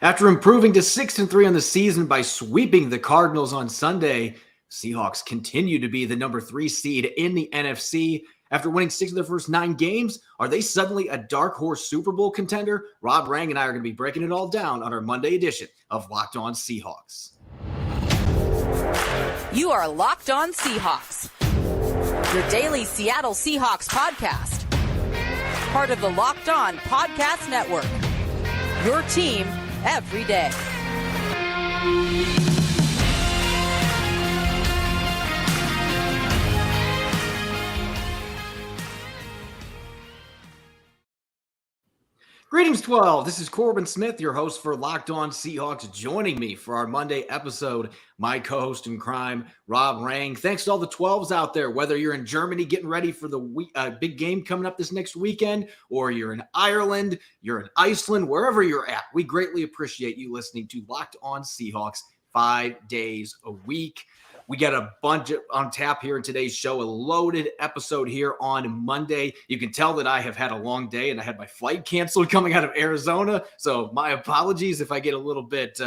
After improving to 6-3 on the season by sweeping the Cardinals on Sunday, Seahawks continue to be the number 3 seed in the NFC. After winning 6 of their first 9 games, are they suddenly a dark horse Super Bowl contender? Rob Rang and I are going to be breaking it all down on our Monday edition of Locked On Seahawks. You are Locked On Seahawks, your daily Seattle Seahawks podcast. Part of the Locked On Podcast Network, your team every day. Greetings, 12. This is Corbin Smith, your host for Locked On Seahawks. Joining me for our Monday episode, my co-host in crime, Rob Rang. Thanks to all the 12s out there, whether you're in Germany getting ready for the big game coming up this next weekend, or you're in Ireland, you're in Iceland, wherever you're at. We greatly appreciate you listening to Locked On Seahawks 5 days a week. We got a bunch on tap here in today's show, a loaded episode here on Monday. You can tell that I have had a long day and I had my flight canceled coming out of Arizona. So my apologies if I get a little bit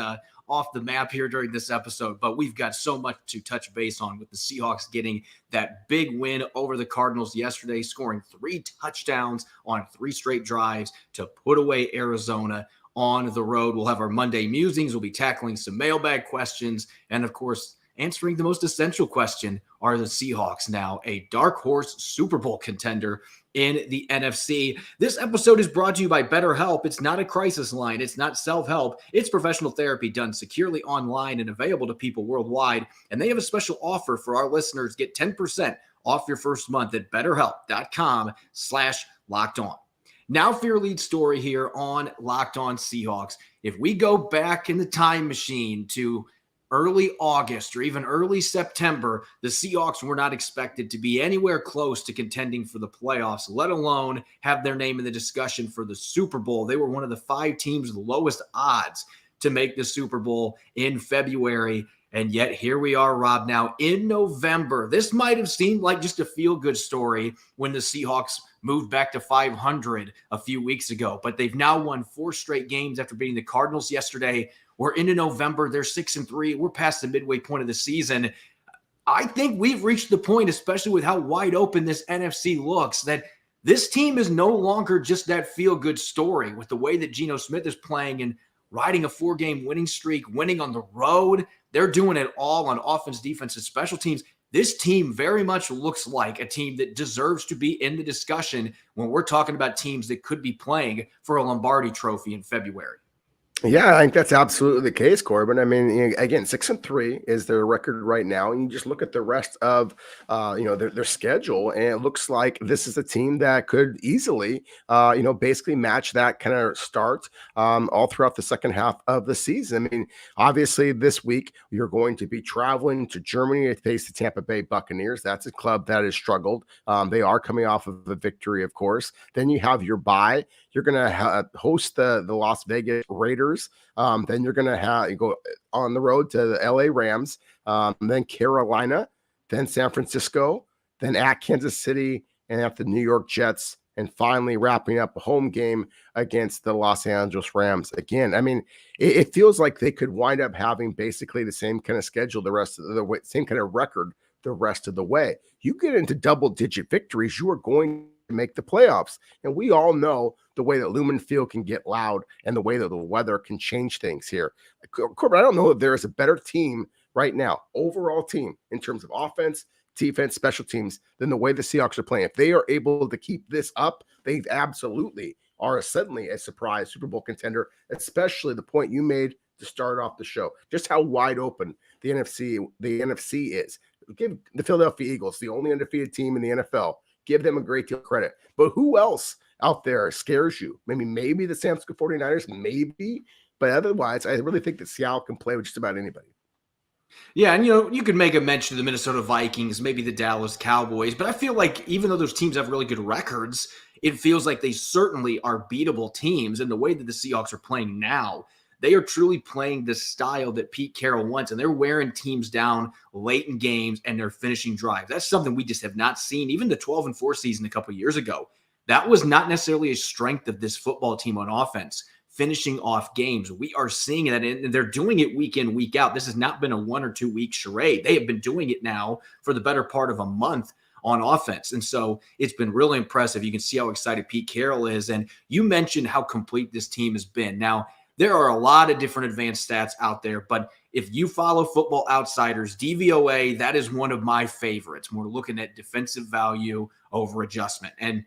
off the map here during this episode, but we've got so much to touch base on with the Seahawks getting that big win over the Cardinals yesterday, scoring 3 touchdowns on 3 straight drives to put away Arizona on the road. We'll have our Monday musings. We'll be tackling some mailbag questions and, of course, answering the most essential question, are the Seahawks now a dark horse Super Bowl contender in the NFC? This episode is brought to you by Betterhelp. It's not a crisis line. It's not self-help. It's professional therapy done securely online and available to people worldwide. And they have a special offer for our listeners. Get 10% off your first month at betterhelp.com/lockedon. Now for your lead story here on Locked On Seahawks. If we go back in the time machine to early August or even early September, the Seahawks were not expected to be anywhere close to contending for the playoffs, let alone have their name in the discussion for the Super Bowl. They were one of the 5 teams with the lowest odds to make the Super Bowl in February. And yet here we are, Rob, now in November. This might have seemed like just a feel-good story when the Seahawks moved back to 500 a few weeks ago, but they've now won 4 straight games after beating the Cardinals yesterday. We're into November. They're 6-3. We're past the midway point of the season. I think we've reached the point, especially with how wide open this NFC looks, that this team is no longer just that feel-good story with the way that Geno Smith is playing and riding a 4-game winning streak, winning on the road. They're doing it all on offense, defense, and special teams. This team very much looks like a team that deserves to be in the discussion when we're talking about teams that could be playing for a Lombardi trophy in February. Yeah, I think that's absolutely the case, Corbin. I mean, again, 6-3 is their record right now. And you just look at the rest of, their schedule, and it looks like this is a team that could easily, basically match that kind of start all throughout the second half of the season. I mean, obviously this week you're going to be traveling to Germany to face the Tampa Bay Buccaneers. That's a club that has struggled. They are coming off of a victory, of course. Then you have your bye. You're going to host the Las Vegas Raiders. Then you're going to go on the road to the LA Rams, then Carolina, then San Francisco, then at Kansas City, and at the New York Jets, and finally wrapping up a home game against the Los Angeles Rams. Again, I mean, it feels like they could wind up having basically the same kind of schedule the rest of the way, same kind of record the rest of the way. You get into double-digit victories, you are going to make the playoffs. And we all know the way that Lumen Field can get loud and the way that the weather can change things here. Corbin, I don't know if there is a better team right now, overall team, in terms of offense, defense, special teams, than the way the Seahawks are playing. If they are able to keep this up, they absolutely are suddenly a surprise Super Bowl contender, especially the point you made to start off the show, just how wide open the NFC is. Give the Philadelphia Eagles, the only undefeated team in the NFL, give them a great deal of credit. But who else out there scares you? Maybe the San Francisco 49ers, maybe. But otherwise, I really think that Seattle can play with just about anybody. Yeah, and you could make a mention of the Minnesota Vikings, maybe the Dallas Cowboys, but I feel like even though those teams have really good records, it feels like they certainly are beatable teams. And the way that the Seahawks are playing now, they are truly playing the style that Pete Carroll wants, and they're wearing teams down late in games, and they're finishing drives. That's something we just have not seen. Even the 12-4 season a couple of years ago, that was not necessarily a strength of this football team on offense. finishing off games. We are seeing that, and they're doing it week in, week out. This has not been a 1 or 2 week charade. They have been doing it now for the better part of a month on offense. And so it's been really impressive. You can see how excited Pete Carroll is. And you mentioned how complete this team has been. Now, there are a lot of different advanced stats out there, but if you follow Football Outsiders, DVOA, that is one of my favorites. We're looking at defensive value over adjustment. And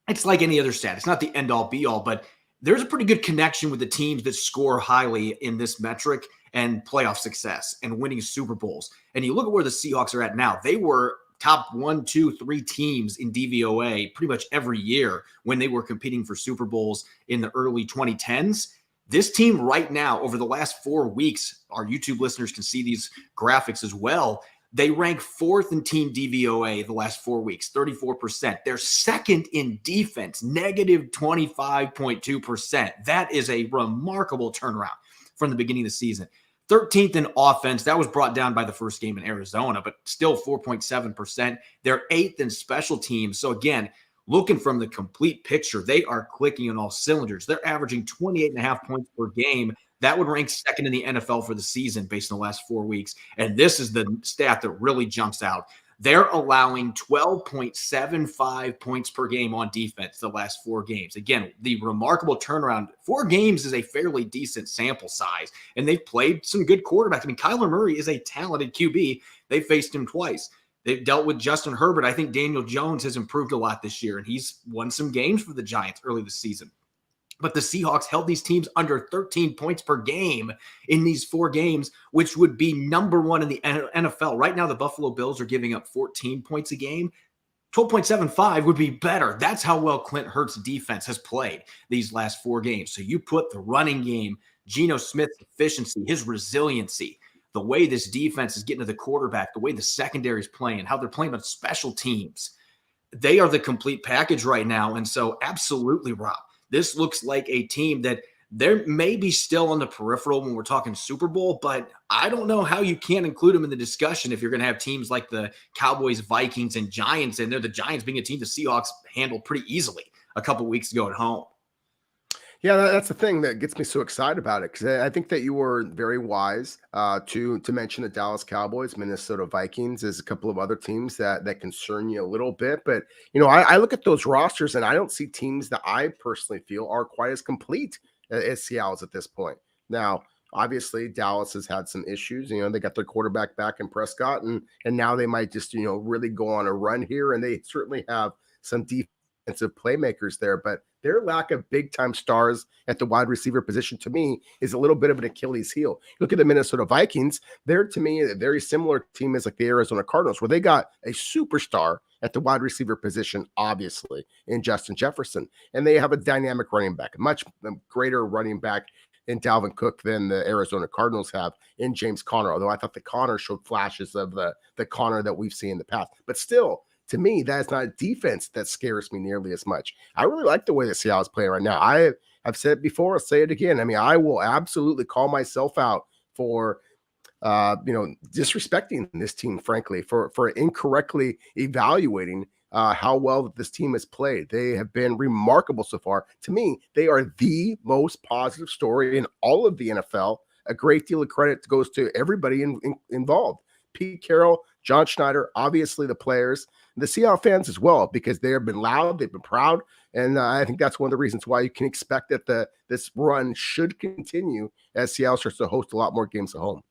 it's like any other stat. It's not the end all be all, but there's a pretty good connection with the teams that score highly in this metric and playoff success and winning Super Bowls. And you look at where the Seahawks are at now. They were top 1, 2, 3 teams in DVOA pretty much every year when they were competing for Super Bowls in the early 2010s. This team right now, over the last 4 weeks, our YouTube listeners can see these graphics as well. They rank 4th in team DVOA the last 4 weeks, 34%. They're 2nd in defense, negative 25.2%. That is a remarkable turnaround from the beginning of the season. 13th in offense. That was brought down by the first game in Arizona, but still 4.7%. They're 8th in special teams. So again, looking from the complete picture, they are clicking on all cylinders. They're averaging 28.5 points per game. That would rank 2nd in the NFL for the season based on the last 4 weeks. And this is the stat that really jumps out. They're allowing 12.75 points per game on defense the last 4 games. Again, the remarkable turnaround. 4 games is a fairly decent sample size, and they've played some good quarterbacks. I mean, Kyler Murray is a talented QB. They faced him twice. They've dealt with Justin Herbert. I think Daniel Jones has improved a lot this year, and he's won some games for the Giants early this season. But the Seahawks held these teams under 13 points per game in these 4 games, which would be number 1 in the NFL. Right now, the Buffalo Bills are giving up 14 points a game. 12.75 would be better. That's how well Clint Hurts' defense has played these last 4 games. So you put the running game, Geno Smith's efficiency, his resiliency, the way this defense is getting to the quarterback, the way the secondary is playing, how they're playing on special teams. They are the complete package right now. And so absolutely, Rob, this looks like a team that they're maybe still on the peripheral when we're talking Super Bowl, but I don't know how you can't include them in the discussion if you're going to have teams like the Cowboys, Vikings, and Giants, and they're the Giants being a team the Seahawks handled pretty easily a couple weeks ago at home. Yeah, that's the thing that gets me so excited about it, because I think that you were very wise to mention the Dallas Cowboys, Minnesota Vikings, as a couple of other teams that concern you a little bit. But, I look at those rosters and I don't see teams that I personally feel are quite as complete as Seattle's at this point. Now, obviously, Dallas has had some issues. They got their quarterback back in Prescott, and now they might just, really go on a run here, and they certainly have some defensive playmakers there, but their lack of big-time stars at the wide receiver position, to me, is a little bit of an Achilles heel. Look at the Minnesota Vikings. They're, to me, a very similar team as like the Arizona Cardinals, where they got a superstar at the wide receiver position, obviously, in Justin Jefferson. And they have a dynamic running back, a much greater running back in Dalvin Cook than the Arizona Cardinals have in James Conner, although I thought the Conner showed flashes of the Conner that we've seen in the past. But still, to me, that's not a defense that scares me nearly as much. I really like the way the Seattle is playing right now. I've said it before, I'll say it again. I mean, I will absolutely call myself out for disrespecting this team, frankly, for incorrectly evaluating how well this team has played. They have been remarkable so far. To me, they are the most positive story in all of the NFL. A great deal of credit goes to everybody involved. Pete Carroll, John Schneider, obviously the players, the Seattle fans as well, because they have been loud, they've been proud, and I think that's one of the reasons why you can expect that this run should continue as Seattle starts to host a lot more games at home.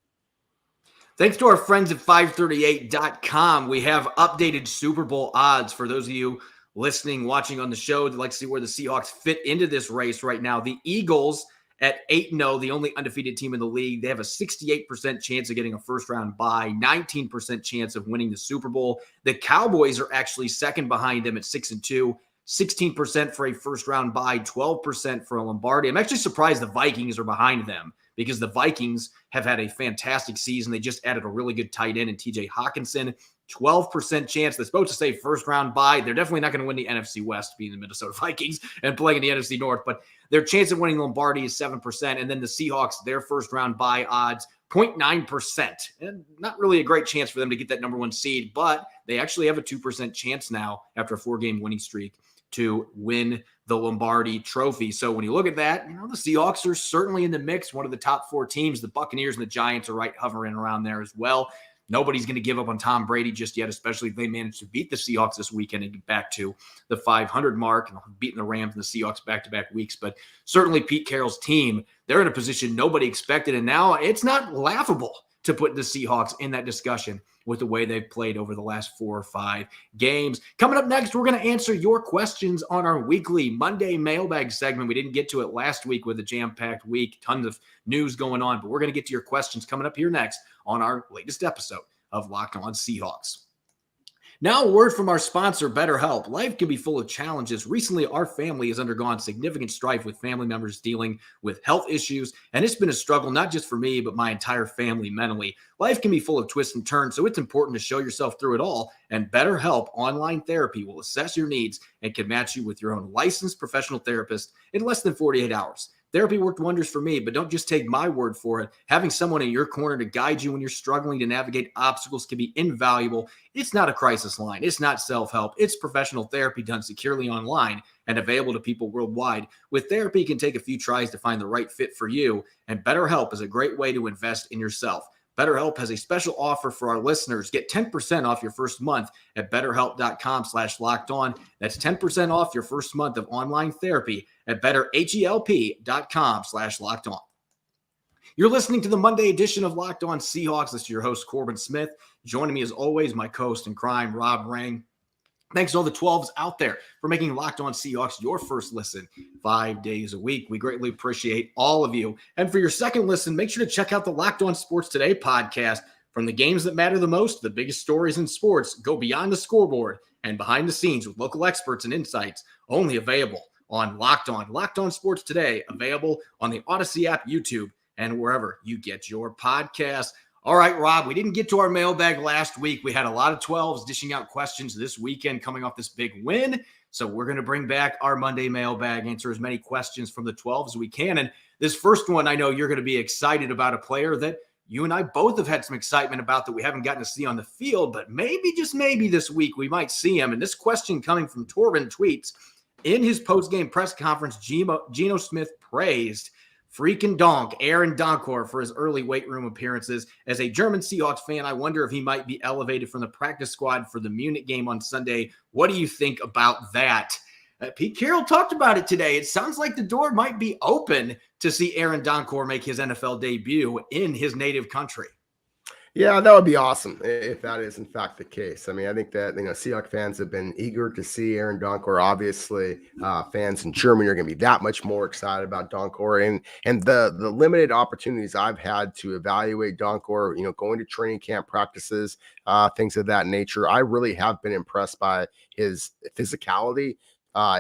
Thanks to our friends at 538.com. We have updated Super Bowl odds for those of you listening, watching on the show that like to see where the Seahawks fit into this race right now. The Eagles at 8-0, the only undefeated team in the league, they have a 68% chance of getting a first-round bye, 19% chance of winning the Super Bowl. The Cowboys are actually second behind them at 6-2, 16% for a first-round bye, 12% for a Lombardi. I'm actually surprised the Vikings are behind them because the Vikings have had a fantastic season. They just added a really good tight end in TJ Hawkinson. 12% chance. They're supposed to say first round bye. They're definitely not going to win the NFC West, being the Minnesota Vikings and playing in the NFC North, but their chance of winning Lombardi is 7%. And then the Seahawks, their first round bye odds, 0.9%. And not really a great chance for them to get that number 1 seed, but they actually have a 2% chance now after a 4-game winning streak to win the Lombardi Trophy. So when you look at that, the Seahawks are certainly in the mix, one of the top 4 teams. The Buccaneers and the Giants are right hovering around there as well. Nobody's going to give up on Tom Brady just yet, especially if they manage to beat the Seahawks this weekend and get back to the 500 mark and beating the Rams and the Seahawks back-to-back weeks. But certainly Pete Carroll's team, they're in a position nobody expected. And now it's not laughable to put the Seahawks in that discussion with the way they've played over the last 4 or 5 games. Coming up next, we're going to answer your questions on our weekly Monday mailbag segment. We didn't get to it last week with a jam-packed week, tons of news going on, but we're going to get to your questions coming up here next on our latest episode of Locked On Seahawks. Now, a word from our sponsor, Betterhelp. Life can be full of challenges. Recently, our family has undergone significant strife with family members dealing with health issues, and it's been a struggle not just for me, but my entire family mentally. Life can be full of twists and turns, so it's important to show yourself through it all, and Betterhelp Online Therapy will assess your needs and can match you with your own licensed professional therapist in less than 48 hours. Therapy worked wonders for me, but don't just take my word for it. Having someone in your corner to guide you when you're struggling to navigate obstacles can be invaluable. It's not a crisis line. It's not self-help. It's professional therapy done securely online and available to people worldwide. With therapy, it can take a few tries to find the right fit for you, and BetterHelp is a great way to invest in yourself. BetterHelp has a special offer for our listeners. Get 10% off your first month at betterhelp.com/lockedon. That's 10% off your first month of online therapy at betterhelp.com/lockedon. You're listening to the Monday edition of Locked On Seahawks. This is your host, Corbin Smith. Joining me as always, my co-host in crime, Rob Rang. Thanks to all the 12s out there for making Locked On Seahawks your first listen 5 days a week. We greatly appreciate all of you. And for your second listen, make sure to check out the Locked On Sports Today podcast. From the games that matter the most, the biggest stories in sports, go beyond the scoreboard and behind the scenes with local experts and insights, only available on Locked On. Locked On Sports Today, available on the Odyssey app, YouTube, and wherever you get your podcasts. All right, Rob, we didn't get to our mailbag last week. We had a lot of 12s dishing out questions this weekend coming off this big win. So we're going to bring back our Monday mailbag, answer as many questions from the 12s as we can. And this first one, I know you're going to be excited about a player that you and I both have had some excitement about that we haven't gotten to see on the field, but maybe, just maybe this week we might see him. And this question coming from Corbin tweets, in his post-game press conference, Geno Smith praised freaking donk Aaron Donkour for his early weight room appearances. As a German Seahawks fan, I wonder if he might be elevated from the practice squad for the Munich game on Sunday. What do you think about that? Pete Carroll talked about it today. It sounds like the door might be open to see Aaron Donkour make his NFL debut in his native country. Yeah, that would be awesome if that is in fact the case. I mean, I think that, Seahawks fans have been eager to see Aaron Donkour. Obviously, fans in Germany are going to be that much more excited about Donkour. And the limited opportunities I've had to evaluate Donkour, going to training camp practices, things of that nature, I really have been impressed by his physicality,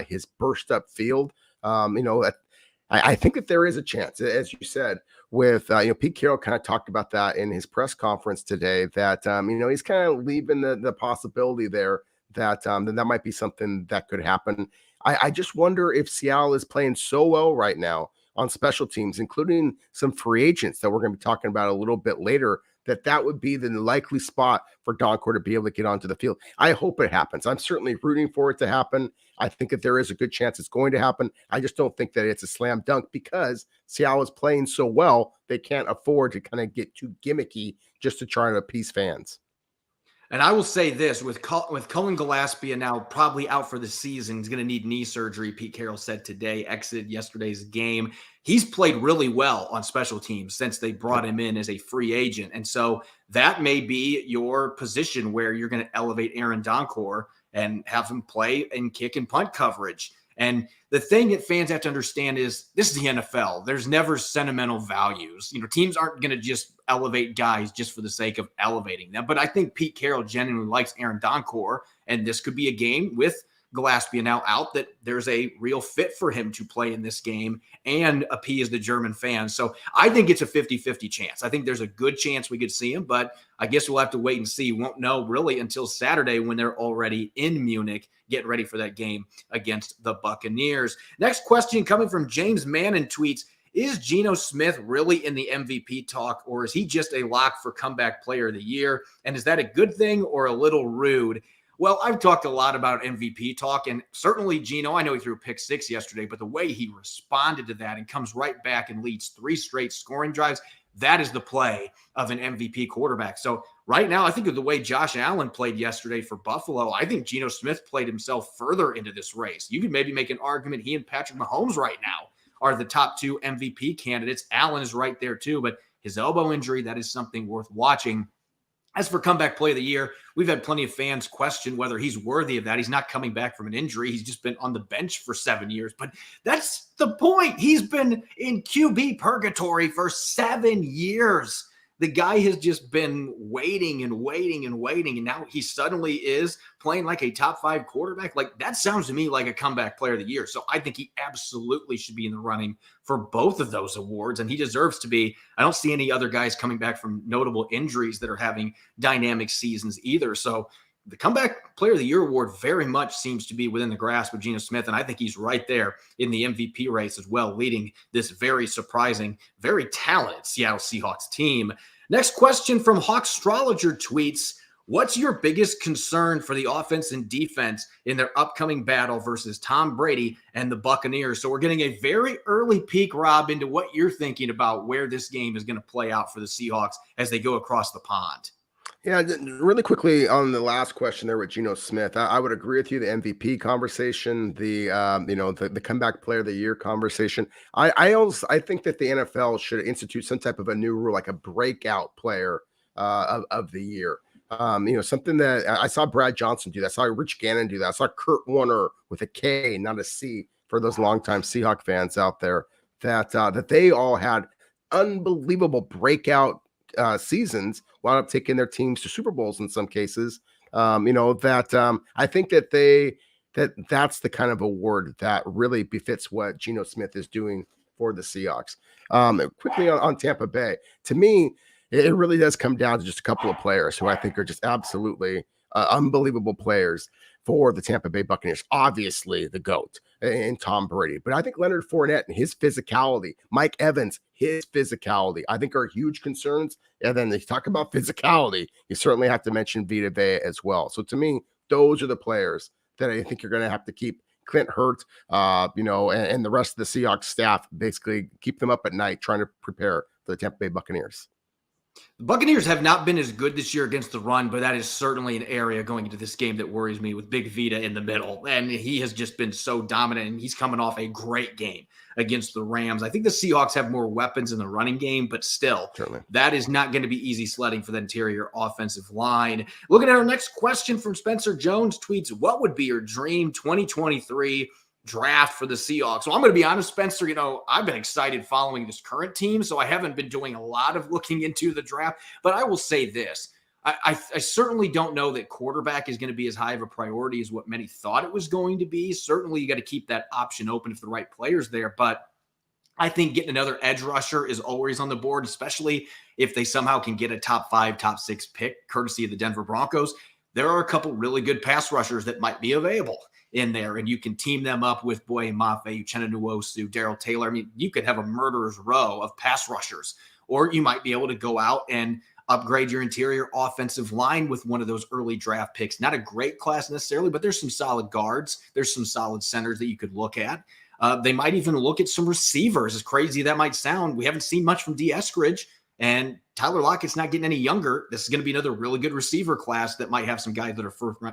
his burst up field. I think that there is a chance, as you said, with Pete Carroll kind of talked about that in his press conference today, that he's kind of leaving the possibility there that that might be something that could happen. I just wonder if Seattle is playing so well right now on special teams, including some free agents that we're going to be talking about a little bit later, that would be the likely spot for Donkour to be able to get onto the field. I hope it happens. I'm certainly rooting for it to happen. I think that there is a good chance it's going to happen. I just don't think that it's a slam dunk because Seattle is playing so well, they can't afford to kind of get too gimmicky just to try to appease fans. And I will say this, with Cullen Gillespie now probably out for the season, he's going to need knee surgery, Pete Carroll said today, exited yesterday's game. He's played really well on special teams since they brought him in as a free agent. And so that may be your position where you're going to elevate Aaron Donkour and have him play in kick and punt coverage. And the thing that fans have to understand is this is the NFL. There's never sentimental values. Teams aren't going to just elevate guys just for the sake of elevating them. But I think Pete Carroll genuinely likes Aaron Donkour, and this could be a game with Gillespie now out that there's a real fit for him to play in this game and appease the German fans. So I think it's a 50-50 chance. I think there's a good chance we could see him, but I guess we'll have to wait and see. Won't know really until Saturday when they're already in Munich getting ready for that game against the Buccaneers. Next question coming from James Mannon tweets, is Geno Smith really in the MVP talk, or is he just a lock for comeback player of the year? And is that a good thing or a little rude? Well, I've talked a lot about MVP talk, and certainly Geno, I know he threw a pick 6 yesterday, but the way he responded to that and comes right back and leads 3 straight scoring drives, that is the play of an MVP quarterback. So right now, I think of the way Josh Allen played yesterday for Buffalo, I think Geno Smith played himself further into this race. You could maybe make an argument he and Patrick Mahomes right now are the top 2 MVP candidates. Allen is right there too, but his elbow injury, that is something worth watching. As for comeback play of the year, we've had plenty of fans question whether he's worthy of that. He's not coming back from an injury. He's just been on the bench for 7 years. But that's the point. He's been in QB purgatory for 7 years. The guy has just been waiting and waiting and waiting, and now he suddenly is playing like a top 5 quarterback. Like, that sounds to me like a comeback player of the year. So I think he absolutely should be in the running for both of those awards, and he deserves to be. I don't see any other guys coming back from notable injuries that are having dynamic seasons either. So the comeback player of the year award very much seems to be within the grasp of Geno Smith, and I think he's right there in the MVP race as well, leading this very surprising, very talented Seattle Seahawks team. Next question from Hawkstrologer tweets, what's your biggest concern for the offense and defense in their upcoming battle versus Tom Brady and the Buccaneers? So we're getting a very early peek, Rob, into what you're thinking about where this game is going to play out for the Seahawks as they go across the pond. Yeah, really quickly on the last question there with Geno Smith, I would agree with you. The MVP conversation, the comeback player of the year conversation. I think that the NFL should institute some type of a new rule, like a breakout player of the year. Something that I saw Brad Johnson do that. I saw Rich Gannon do that. I saw Kurt Warner with a K, not a C, for those longtime Seahawk fans out there. That they all had unbelievable breakout seasons, wound up taking their teams to Super Bowls in some cases. I think that's the kind of award that really befits what Geno Smith is doing for the Seahawks. Quickly on Tampa Bay, to me, it really does come down to just a couple of players who I think are just absolutely unbelievable players for the Tampa Bay Buccaneers. Obviously, the GOAT and Tom Brady. But I think Leonard Fournette and his physicality, Mike Evans, his physicality, I think are huge concerns. And then they talk about physicality, you certainly have to mention Vita Vea as well. So to me, those are the players that I think you're going to have to keep Clint Hurt, and the rest of the Seahawks staff, basically keep them up at night trying to prepare for the Tampa Bay Buccaneers. The Buccaneers have not been as good this year against the run, but that is certainly an area going into this game that worries me with Big Vita in the middle. And he has just been so dominant, and he's coming off a great game against the Rams. I think the Seahawks have more weapons in the running game, but still, certainly, that is not going to be easy sledding for the interior offensive line. Looking at our next question from Spencer Jones tweets, what would be your dream 2023 draft for the Seahawks? Well, I'm going to be honest, Spencer, I've been excited following this current team, so I haven't been doing a lot of looking into the draft, but I will say this. I certainly don't know that quarterback is going to be as high of a priority as what many thought it was going to be. Certainly, you got to keep that option open if the right player's there, but I think getting another edge rusher is always on the board, especially if they somehow can get a top 5, top 6 pick, courtesy of the Denver Broncos. There are a couple really good pass rushers that might be available in there, and you can team them up with Boye Mafe, Uchenna Nwosu, Darrell Taylor. I mean, you could have a murderer's row of pass rushers, or you might be able to go out and upgrade your interior offensive line with one of those early draft picks. Not a great class necessarily, but there's some solid guards. There's some solid centers that you could look at. They might even look at some receivers, as crazy that might sound. We haven't seen much from D. Eskridge, and Tyler Lockett's not getting any younger. This is going to be another really good receiver class that might have some guys that are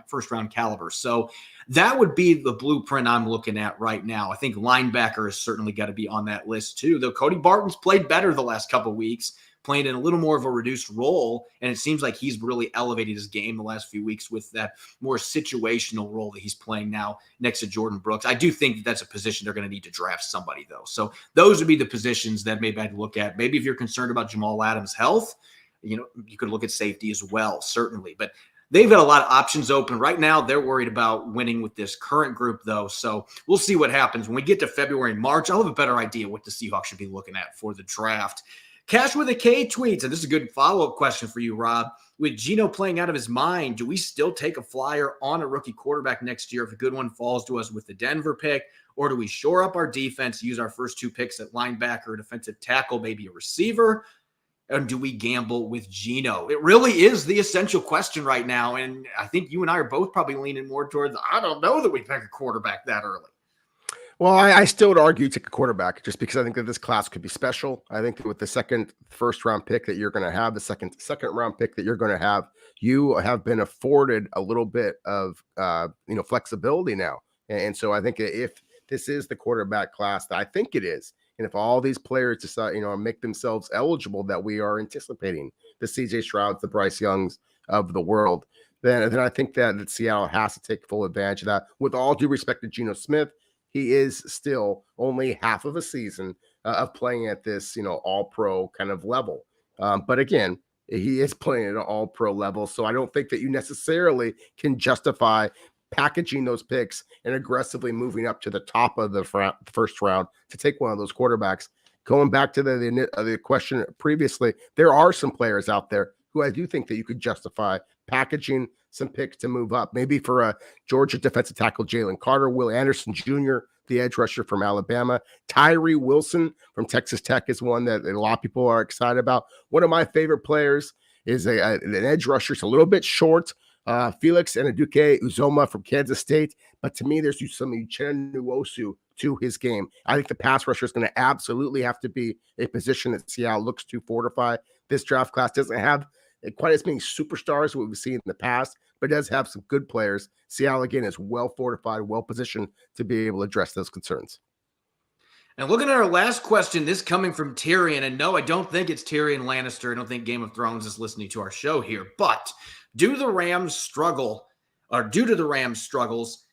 first round caliber. So that would be the blueprint I'm looking at right now. I think linebacker has certainly got to be on that list too, though Cody Barton's played better the last couple of weeks, playing in a little more of a reduced role. And it seems like he's really elevated his game the last few weeks with that more situational role that he's playing now next to Jordan Brooks. I do think that that's a position they're going to need to draft somebody, though. So those would be the positions that maybe I'd look at. Maybe if you're concerned about Jamal Adams' health, you could look at safety as well, certainly. But they've got a lot of options open. Right now, they're worried about winning with this current group, though. So we'll see what happens. When we get to February and March, I'll have a better idea what the Seahawks should be looking at for the draft. Cash with a K tweets, and this is a good follow-up question for you, Rob. With Geno playing out of his mind, do we still take a flyer on a rookie quarterback next year if a good one falls to us with the Denver pick? Or do we shore up our defense, use our first 2 picks at linebacker, defensive tackle, maybe a receiver? And do we gamble with Geno? It really is the essential question right now. And I think you and I are both probably leaning more towards, I don't know that we pick a quarterback that early. Well, I still would argue take a quarterback just because I think that this class could be special. I think that with the first round pick that you're going to have, the second round pick that you're going to have, you have been afforded a little bit of flexibility now. And so I think if this is the quarterback class that I think it is, and if all these players decide, make themselves eligible that we are anticipating, the CJ Strouds, the Bryce Youngs of the world, then I think that Seattle has to take full advantage of that. With all due respect to Geno Smith, he is still only half of a season of playing at this, all-pro kind of level. But again, he is playing at an all-pro level, so I don't think that you necessarily can justify packaging those picks and aggressively moving up to the top of the first round to take one of those quarterbacks. Going back to the question previously, there are some players out there who I do think that you could justify packaging some picks to move up. Maybe for a Georgia defensive tackle, Jalen Carter, Will Anderson Jr., the edge rusher from Alabama, Tyree Wilson from Texas Tech is one that a lot of people are excited about. One of my favorite players is an edge rusher. It's a little bit short, Felix Anudike Uzoma from Kansas State. But to me, there's some Uchenna Nwosu to his game. I think the pass rusher is going to absolutely have to be a position that Seattle looks to fortify. This draft class doesn't have quite as many superstars as what we've seen in the past, but it does have some good players. Seattle, again, is well fortified, well positioned to be able to address those concerns. And looking at our last question, this coming from Tyrion, and no, I don't think it's Tyrion Lannister. I don't think Game of Thrones is listening to our show here, but due to the Rams' struggles,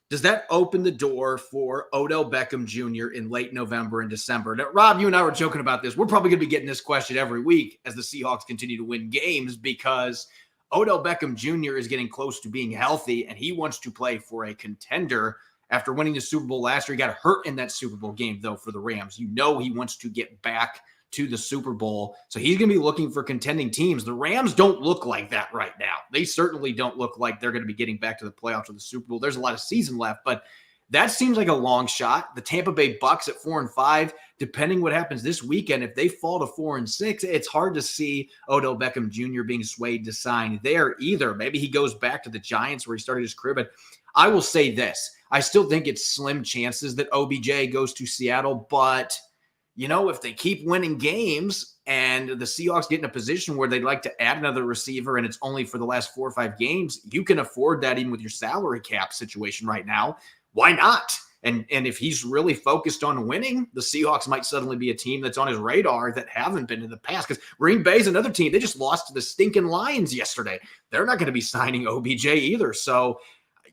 does that open the door for Odell Beckham Jr. in late November and December? Now, Rob, you and I were joking about this. We're probably going to be getting this question every week as the Seahawks continue to win games because Odell Beckham Jr. is getting close to being healthy, and he wants to play for a contender. After winning the Super Bowl last year, he got hurt in that Super Bowl game, though, for the Rams. He wants to get back to the Super Bowl. So he's going to be looking for contending teams. The Rams don't look like that right now. They certainly don't look like they're going to be getting back to the playoffs or the Super Bowl. There's a lot of season left, but that seems like a long shot. The Tampa Bay Bucks at 4-5, depending what happens this weekend, if they fall to 4-6, it's hard to see Odell Beckham Jr. being swayed to sign there either. Maybe he goes back to the Giants where he started his career, but I will say this. I still think it's slim chances that OBJ goes to Seattle, but if they keep winning games and the Seahawks get in a position where they'd like to add another receiver and it's only for the last 4 or 5 games, you can afford that even with your salary cap situation right now. Why not? And if he's really focused on winning, the Seahawks might suddenly be a team that's on his radar that haven't been in the past. Because Green Bay's another team. They just lost to the stinking Lions yesterday. They're not going to be signing OBJ either. So,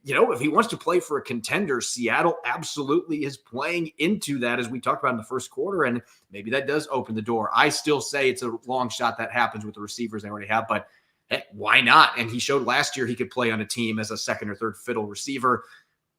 if he wants to play for a contender, Seattle absolutely is playing into that, as we talked about in the first quarter, and maybe that does open the door. I still say it's a long shot that happens with the receivers they already have, but heck, why not? And he showed last year he could play on a team as a second or third fiddle receiver,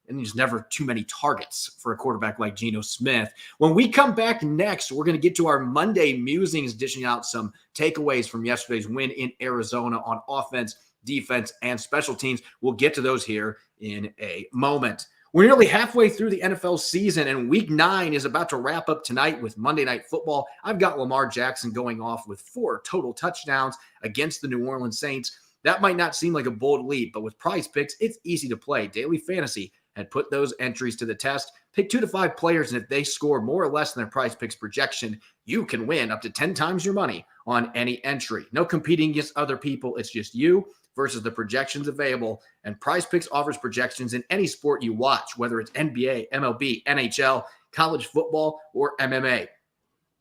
and there's never too many targets for a quarterback like Geno Smith. When we come back next, we're going to get to our Monday musings, dishing out some takeaways from yesterday's win in Arizona on offense, defense, and special teams. We'll get to those here in a moment. We're nearly halfway through the NFL season, and Week 9 is about to wrap up tonight with Monday Night Football. I've got Lamar Jackson going off with 4 total touchdowns against the New Orleans Saints. That might not seem like a bold leap, but with Prizepicks, it's easy to play. Daily Fantasy had put those entries to the test. Pick 2 to 5 players, and if they score more or less than their Prizepicks projection, you can win up to 10 times your money on any entry. No competing against other people. It's just you versus the projections available. And Prizepicks offers projections in any sport you watch, whether it's NBA, MLB, NHL, college football, or MMA.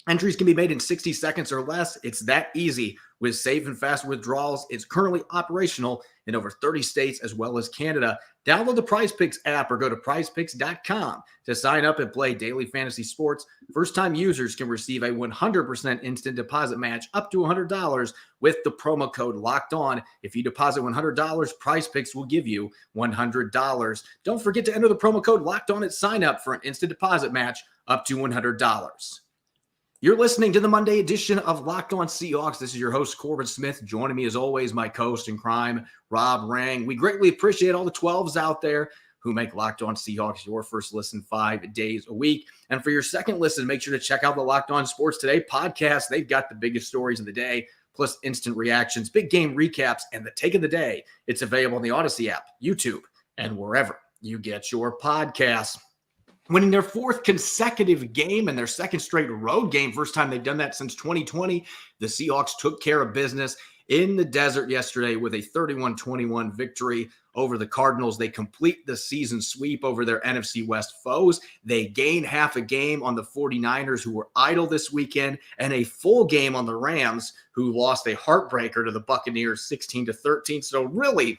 Entries can be made in 60 seconds or less. It's that easy with safe and fast withdrawals. It's currently operational in over 30 states as well as Canada. Download the Prizepicks app or go to prizepicks.com to sign up and play daily fantasy sports. First-time users can receive a 100% instant deposit match up to $100 with the promo code Locked On. If you deposit $100, Prizepicks will give you $100. Don't forget to enter the promo code Locked On at sign up for an instant deposit match up to $100. You're listening to the Monday edition of Locked On Seahawks. This is your host, Corbin Smith. Joining me as always, my co-host in crime, Rob Rang. We greatly appreciate all the 12s out there who make Locked On Seahawks your first listen 5 days a week. And for your second listen, make sure to check out the Locked On Sports Today podcast. They've got the biggest stories of the day, plus instant reactions, big game recaps, and the take of the day. It's available on the Odyssey app, YouTube, and wherever you get your podcasts. Winning their fourth consecutive game and their second straight road game, first time they've done that since 2020, the Seahawks took care of business in the desert yesterday with a 31-21 victory over the Cardinals. They complete the season sweep over their NFC West foes. They gain half a game on the 49ers, who were idle this weekend, and a full game on the Rams, who lost a heartbreaker to the Buccaneers 16-13. So really,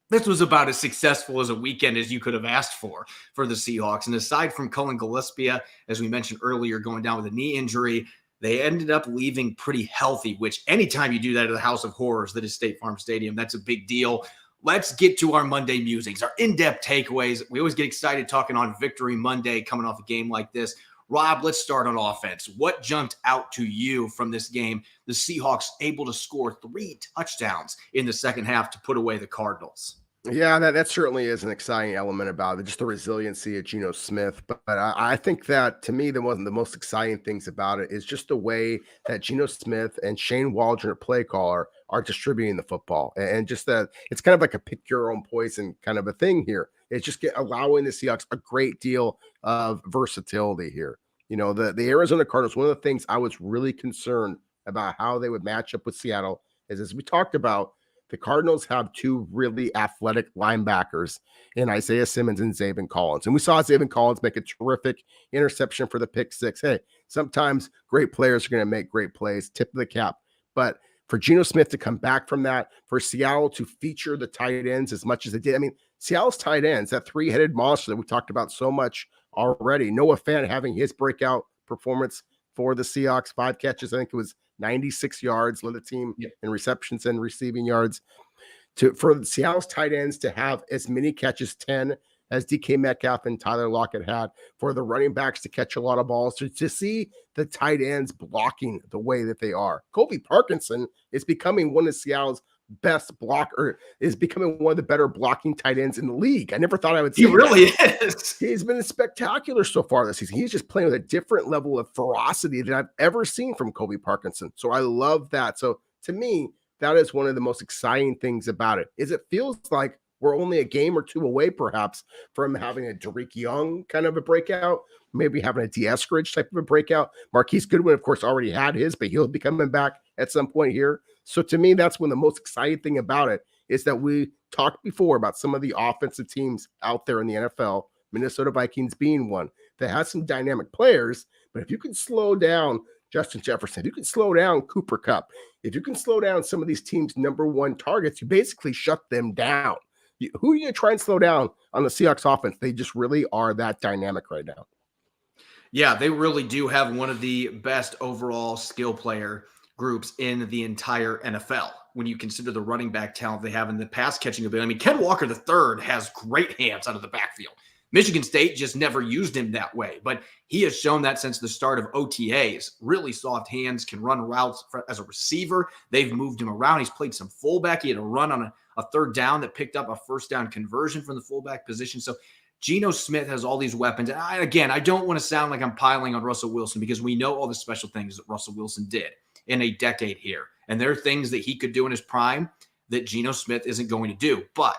this was about as successful as a weekend as you could have asked for the Seahawks. And aside from Cullen Gillespie, as we mentioned earlier, going down with a knee injury, they ended up leaving pretty healthy, which anytime you do that at the House of Horrors that is State Farm Stadium, that's a big deal. Let's get to our Monday musings, our in-depth takeaways. We always get excited talking on Victory Monday coming off a game like this. Rob, let's start on offense. What jumped out to you from this game? The Seahawks able to score 3 touchdowns in the second half to put away the Cardinals. Yeah, that certainly is an exciting element about it, just the resiliency of Geno Smith. But I think that, to me, the most exciting things about it is just the way that Geno Smith and Shane Waldron, play caller, are distributing the football. And just that it's kind of like a pick your own poison kind of a thing here. It's just allowing the Seahawks a great deal of versatility here. You know, the Arizona Cardinals, one of the things I was really concerned about how they would match up with Seattle is, as we talked about, the Cardinals have 2 really athletic linebackers in Isaiah Simmons and Zaven Collins. And we saw Zaven Collins make a terrific interception for the pick 6. Hey, sometimes great players are going to make great plays, tip of the cap. But for Geno Smith to come back from that, for Seattle to feature the tight ends as much as they did. I mean, Seattle's tight ends, that 3-headed monster that we talked about so much already. Noah Fant having his breakout performance for the Seahawks, 5 catches. I think it was 96 yards, led the team in receptions and receiving yards. For the Seattle's tight ends to have as many catches, 10, as DK Metcalf and Tyler Lockett had, for the running backs to catch a lot of balls, to see the tight ends blocking the way that they are. Colby Parkinson is becoming one of Seattle's best blocker, is becoming one of the better blocking tight ends in the league. I never thought I would see He really that. is. He's been spectacular so far this season. He's just playing with a different level of ferocity than I've ever seen from Colby Parkinson. So I love that. So to me, that is one of the most exciting things about it, is it feels like we're only a game or 2 away, perhaps, from having a Derek Young kind of a breakout, maybe having a D. Eskridge type of a breakout. Marquise Goodwin, of course, already had his, but he'll be coming back at some point here. So to me, that's one of the most exciting thing about it, is that we talked before about some of the offensive teams out there in the NFL, Minnesota Vikings being one, that has some dynamic players. But if you can slow down Justin Jefferson, if you can slow down Cooper Kupp, if you can slow down some of these teams' number 1 targets, you basically shut them down. Who are you going to try and slow down on the Seahawks offense? They just really are that dynamic right now. Yeah, they really do have one of the best overall skill player groups in the entire NFL when you consider the running back talent they have in the pass catching ability. I mean, Ken Walker III has great hands out of the backfield. Michigan State just never used him that way, but he has shown that since the start of OTAs. Really soft hands, can run routes as a receiver. They've moved him around. He's played some fullback. He had a run on a third down that picked up a first down conversion from the fullback position. So Geno Smith has all these weapons. And I don't want to sound like I'm piling on Russell Wilson, because we know all the special things that Russell Wilson did in a decade here. And there are things that he could do in his prime that Geno Smith isn't going to do. But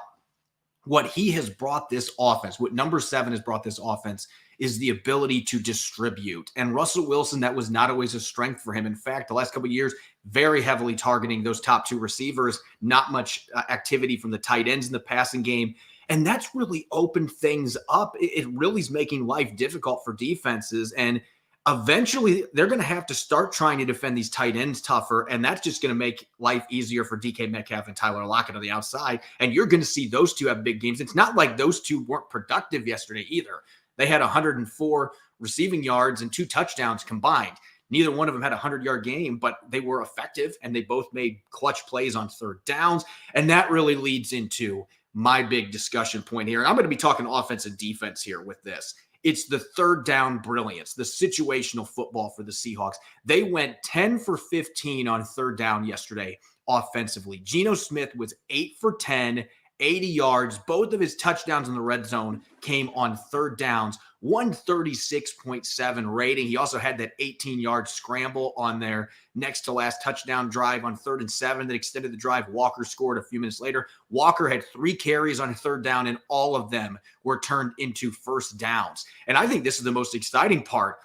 what he has brought this offense, what number 7 has brought this offense, is the ability to distribute. And Russell Wilson, that was not always a strength for him. In fact, the last couple of years, very heavily targeting those top 2 receivers, not much activity from the tight ends in the passing game. And that's really opened things up. It really is making life difficult for defenses. And eventually, they're going to have to start trying to defend these tight ends tougher, and that's just going to make life easier for DK Metcalf and Tyler Lockett on the outside, and you're going to see those 2 have big games. It's not like those 2 weren't productive yesterday either. They had 104 receiving yards and 2 touchdowns combined. Neither one of them had a 100-yard game, but they were effective, and they both made clutch plays on third downs, and that really leads into my big discussion point here. And I'm going to be talking offense and defense here with this. It's the third down brilliance, the situational football for the Seahawks. They went 10 for 15 on third down yesterday offensively. Geno Smith was 8 for 10, 80 yards. Both of his touchdowns in the red zone came on third downs 136.7 rating. He also had that 18-yard scramble on their next to last touchdown drive on 3rd and 7 that extended the drive. Walker scored a few minutes later. Walker had 3 carries on 3rd down, and all of them were turned into first downs. And I think this is the most exciting part.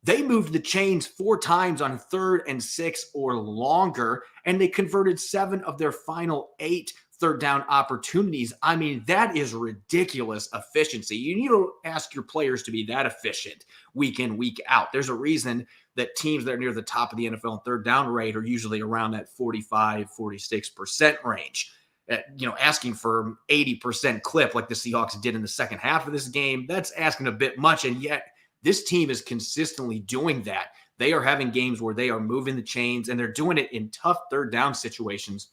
They moved the chains 4 times on 3rd and 6 or longer, and they converted 7 of their final 8 third down opportunities. I mean, that is ridiculous efficiency. You need to ask your players to be that efficient week in, week out. There's a reason that teams that are near the top of the NFL in third down rate are usually around that 45, 46% range. Asking for 80% clip like the Seahawks did in the second half of this game, that's asking a bit much, and yet this team is consistently doing that. They are having games where they are moving the chains, and they're doing it in tough third down situations.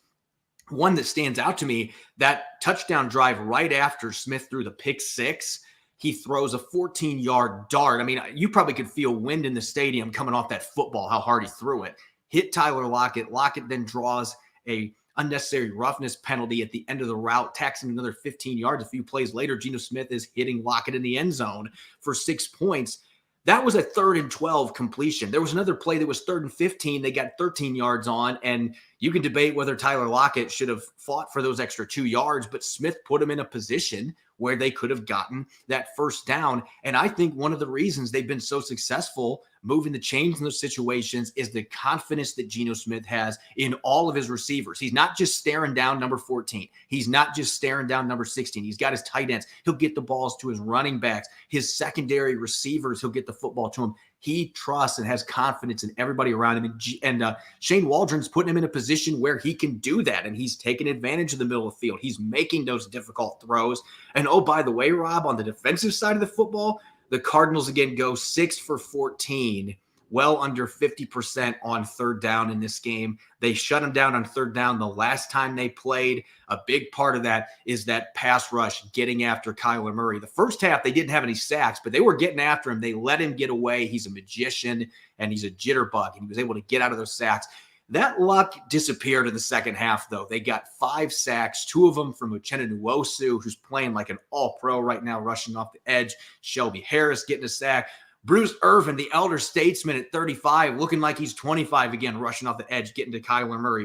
One that stands out to me, that touchdown drive right after Smith threw the pick 6, he throws a 14-yard dart. I mean, you probably could feel wind in the stadium coming off that football, how hard he threw it. Hit Tyler Lockett. Lockett then draws a unnecessary roughness penalty at the end of the route, taxing another 15 yards. A few plays later, Geno Smith is hitting Lockett in the end zone for 6 points. That was a 3rd and 12 completion. There was another play that was 3rd and 15. They got 13 yards on, and you can debate whether Tyler Lockett should have fought for those extra 2 yards, but Smith put him in a position where they could have gotten that first down. And I think one of the reasons they've been so successful moving the chains in those situations is the confidence that Geno Smith has in all of his receivers. He's not just staring down number 14. He's not just staring down number 16. He's got his tight ends. He'll get the balls to his running backs, his secondary receivers. He'll get the football to him. He trusts and has confidence in everybody around him. And Shane Waldron's putting him in a position where he can do that. And he's taking advantage of the middle of the field. He's making those difficult throws. And oh, by the way, Rob, on the defensive side of the football, the Cardinals again go 6 for 14, well under 50% on third down in this game. They shut him down on third down the last time they played. A big part of that is that pass rush, getting after Kyler Murray. The first half, they didn't have any sacks, but they were getting after him. They let him get away. He's a magician, and he's a jitterbug, and he was able to get out of those sacks. That luck disappeared in the second half, though. They got 5 sacks, 2 of them from Uchenna Nwosu, who's playing like an all-pro right now, rushing off the edge. Shelby Harris getting a sack. Bruce Irvin, the elder statesman at 35, looking like he's 25 again, rushing off the edge, getting to Kyler Murray.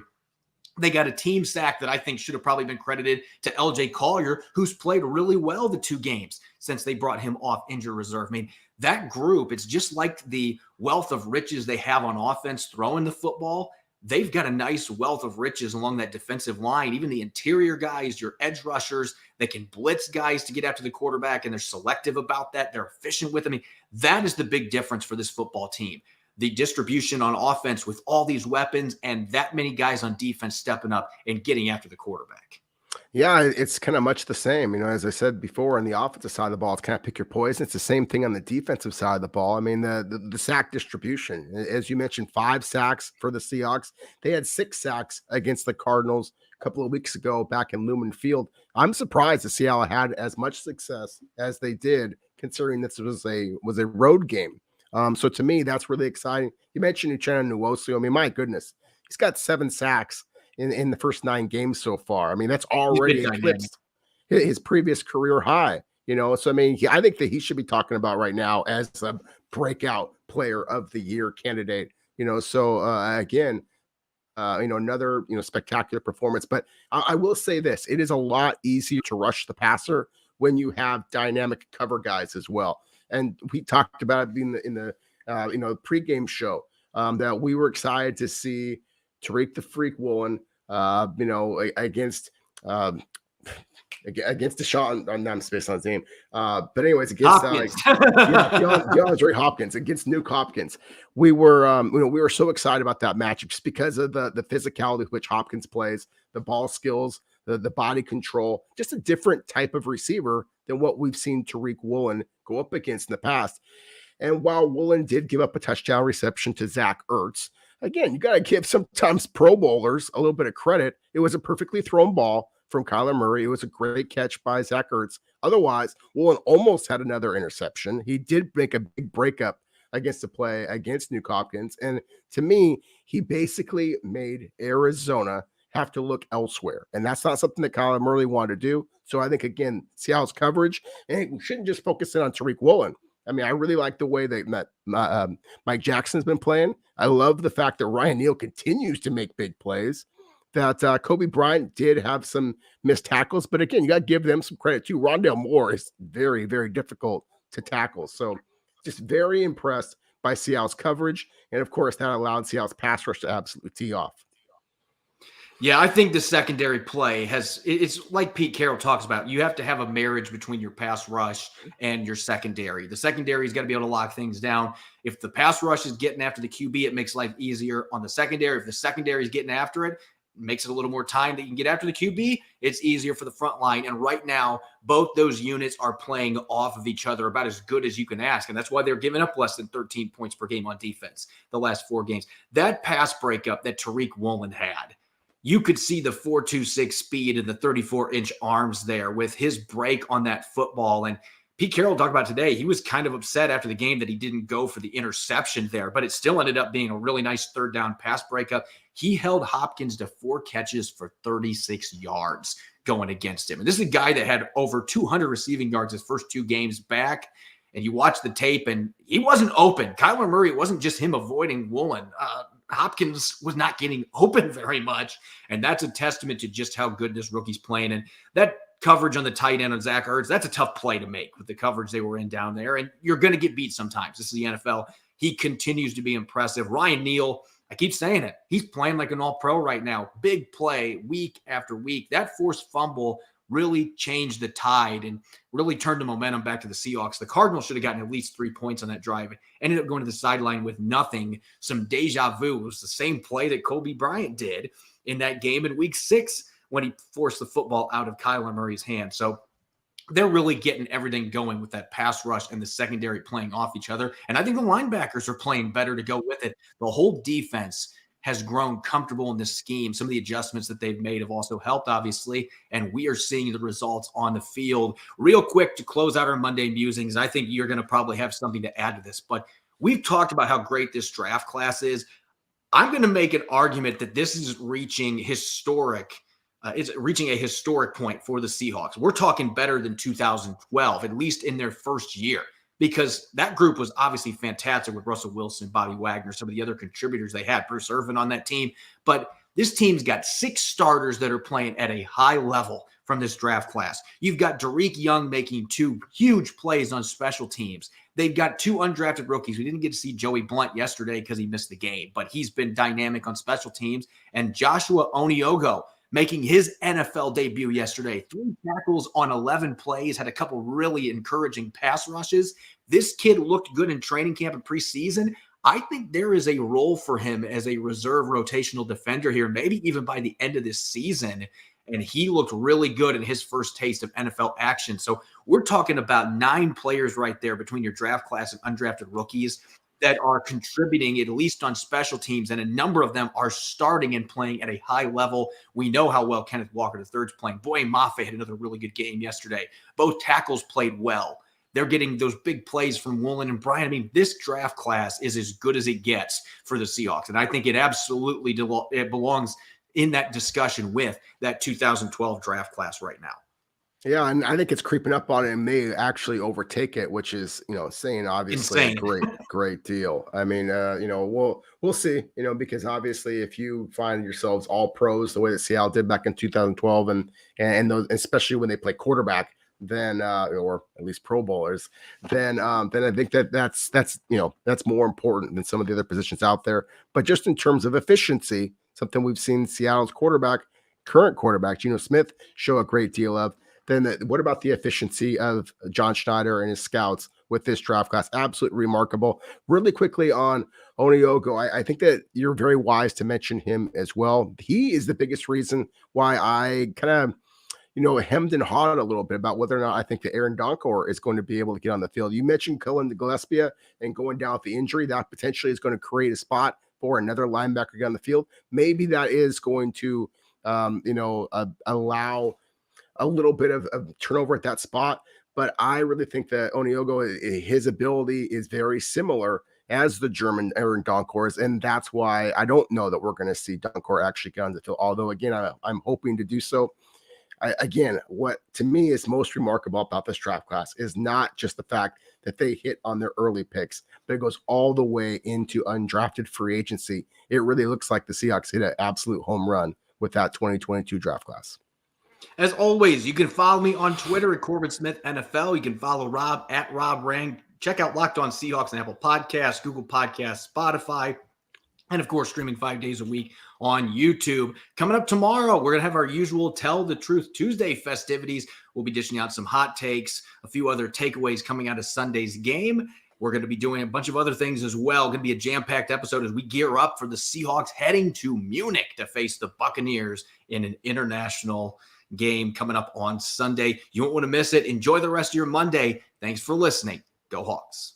They got a team sack that I think should have probably been credited to LJ Collier, who's played really well the 2 games since they brought him off injured reserve. I mean, that group, it's just like the wealth of riches they have on offense throwing the football. They've got a nice wealth of riches along that defensive line. Even the interior guys, your edge rushers, they can blitz guys to get after the quarterback, and they're selective about that. They're efficient with them. I mean, that is the big difference for this football team. The distribution on offense with all these weapons and that many guys on defense stepping up and getting after the quarterback. Yeah, it's kind of much the same. As I said before, on the offensive side of the ball, it's kind of pick your poison. It's the same thing on the defensive side of the ball. I mean, the sack distribution, as you mentioned, 5 sacks for the Seahawks. They had 6 sacks against the Cardinals a couple of weeks ago back in Lumen Field. I'm surprised that Seattle had as much success as they did, considering this was a road game. So to me, that's really exciting. You mentioned Uchenna Nwosu. I mean, my goodness, he's got 7 sacks in the first 9 games so far. I mean, that's already eclipsed his previous career high, So, I mean, I think that he should be talking about right now as a breakout player of the year candidate, So, again, another, spectacular performance. But I will say this, it is a lot easier to rush the passer when you have dynamic cover guys as well. And we talked about it in the pregame show that we were excited to see Tariq the Freak Woolen, against Deshaun. I'm spacing on his name, but anyways, against DeAndre Hopkins against Nuke Hopkins. We were so excited about that matchup just because of the physicality with which Hopkins plays, the ball skills, the body control, just a different type of receiver than what we've seen Tariq Woolen go up against in the past. And while Woolen did give up a touchdown reception to Zach Ertz, again, you got to give sometimes Pro Bowlers a little bit of credit. It was a perfectly thrown ball from Kyler Murray. It was a great catch by Zach Ertz. Otherwise, Woolen almost had another interception. He did make a big breakup against the play against Nuke Hopkins. And to me, he basically made Arizona have to look elsewhere. And that's not something that Kyler Murray wanted to do. So I think, again, Seattle's coverage, and we shouldn't just focus in on Tariq Woolen. I mean, I really like the way that Mike Jackson's been playing. I love the fact that Ryan Neal continues to make big plays. That Kobe Bryant did have some missed tackles, but again, you got to give them some credit too. Rondale Moore is very, very difficult to tackle. So just very impressed by Seattle's coverage. And of course, that allowed Seattle's pass rush to absolutely tee off. Yeah, I think the secondary play it's like Pete Carroll talks about. You have to have a marriage between your pass rush and your secondary. The secondary's got to be able to lock things down. If the pass rush is getting after the QB, it makes life easier on the secondary. If the secondary is getting after it, makes it a little more time that you can get after the QB, it's easier for the front line. And right now, both those units are playing off of each other about as good as you can ask. And that's why they're giving up less than 13 points per game on defense the last 4 games. That pass breakup that Tariq Woolen had, you could see the 4.26 speed and the 34-inch arms there with his break on that football. And Pete Carroll talked about today, he was kind of upset after the game that he didn't go for the interception there, but it still ended up being a really nice third down pass breakup. He held Hopkins to 4 catches for 36 yards going against him. And this is a guy that had over 200 receiving yards his first 2 games back. And you watch the tape, and he wasn't open. Kyler Murray, it wasn't just him avoiding Woolen. Hopkins was not getting open very much, and that's a testament to just how good this rookie's playing. And that coverage on the tight end on Zach Ertz, that's a tough play to make with the coverage they were in down there, and you're going to get beat sometimes. This is the NFL. He continues to be impressive. Ryan Neal, I keep saying it, he's playing like an all-pro right now. Big play week after week. That forced fumble really changed the tide and really turned the momentum back to the Seahawks. The Cardinals should have gotten at least 3 points on that drive. Ended up going to the sideline with nothing. Some deja vu. It was the same play that Kobe Bryant did in that game in week 6 when he forced the football out of Kyler Murray's hand. So they're really getting everything going with that pass rush and the secondary playing off each other. And I think the linebackers are playing better to go with it. The whole defense has grown comfortable in this scheme. Some of the adjustments that they've made have also helped, obviously, and we are seeing the results on the field. Real quick to close out our Monday musings, I think you're going to probably have something to add to this, but we've talked about how great this draft class is. I'm going to make an argument that this is reaching it's reaching a historic point for the Seahawks. We're talking better than 2012, at least in their first year, because that group was obviously fantastic with Russell Wilson, Bobby Wagner, some of the other contributors they had, Bruce Irvin on that team. But this team's got 6 starters that are playing at a high level from this draft class. You've got Derek Young making 2 huge plays on special teams. They've got 2 undrafted rookies. We didn't get to see Joey Blunt yesterday because he missed the game, but he's been dynamic on special teams. And Joshua Oniogo making his NFL debut yesterday. 3 tackles on 11 plays, had a couple really encouraging pass rushes. This kid looked good in training camp and preseason. I think there is a role for him as a reserve rotational defender here, maybe even by the end of this season. And he looked really good in his first taste of NFL action. So we're talking about 9 players right there between your draft class and undrafted rookies that are contributing at least on special teams, and a number of them are starting and playing at a high level. We know how well Kenneth Walker III is playing. Boye Mafe had another really good game yesterday. Both tackles played well. They're getting those big plays from Woolen and Bryant. I mean, this draft class is as good as it gets for the Seahawks, and I think it absolutely belongs in that discussion with that 2012 draft class right now. Yeah, and I think it's creeping up on it and may actually overtake it, which is, saying obviously Insane. a great deal. I mean, we'll see, because obviously if you find yourselves all pros the way that Seattle did back in 2012 and those, especially when they play quarterback, then or at least Pro Bowlers, then I think that's more important than some of the other positions out there. But just in terms of efficiency, something we've seen Seattle's current quarterback, Geno Smith, show a great deal of. Then what about the efficiency of John Schneider and his scouts with this draft class? Absolutely remarkable. Really quickly on Oniogo, I think that you're very wise to mention him as well. He is the biggest reason why I kind of, hemmed and hawed a little bit about whether or not I think that Aaron Donkor is going to be able to get on the field. You mentioned Cullen Gillespie and going down with the injury. That potentially is going to create a spot for another linebacker to get on the field. Maybe that is going to, allow a little bit of turnover at that spot. But I really think that Oniogo, his ability is very similar as the German Aaron Donkor's, and that's why I don't know that we're going to see Donkor actually get on the field. Although, again, I'm hoping to do so. Again, what to me is most remarkable about this draft class is not just the fact that they hit on their early picks, but it goes all the way into undrafted free agency. It really looks like the Seahawks hit an absolute home run with that 2022 draft class. As always, you can follow me on Twitter at Corbin Smith NFL. You can follow Rob at Rob Rang. Check out Locked On Seahawks on Apple Podcasts, Google Podcasts, Spotify, and of course, streaming 5 days a week on YouTube. Coming up tomorrow, we're going to have our usual Tell the Truth Tuesday festivities. We'll be dishing out some hot takes, a few other takeaways coming out of Sunday's game. We're going to be doing a bunch of other things as well. Going to be a jam-packed episode as we gear up for the Seahawks heading to Munich to face the Buccaneers in an international game coming up on Sunday. You won't want to miss it. Enjoy the rest of your Monday. Thanks for listening. Go Hawks.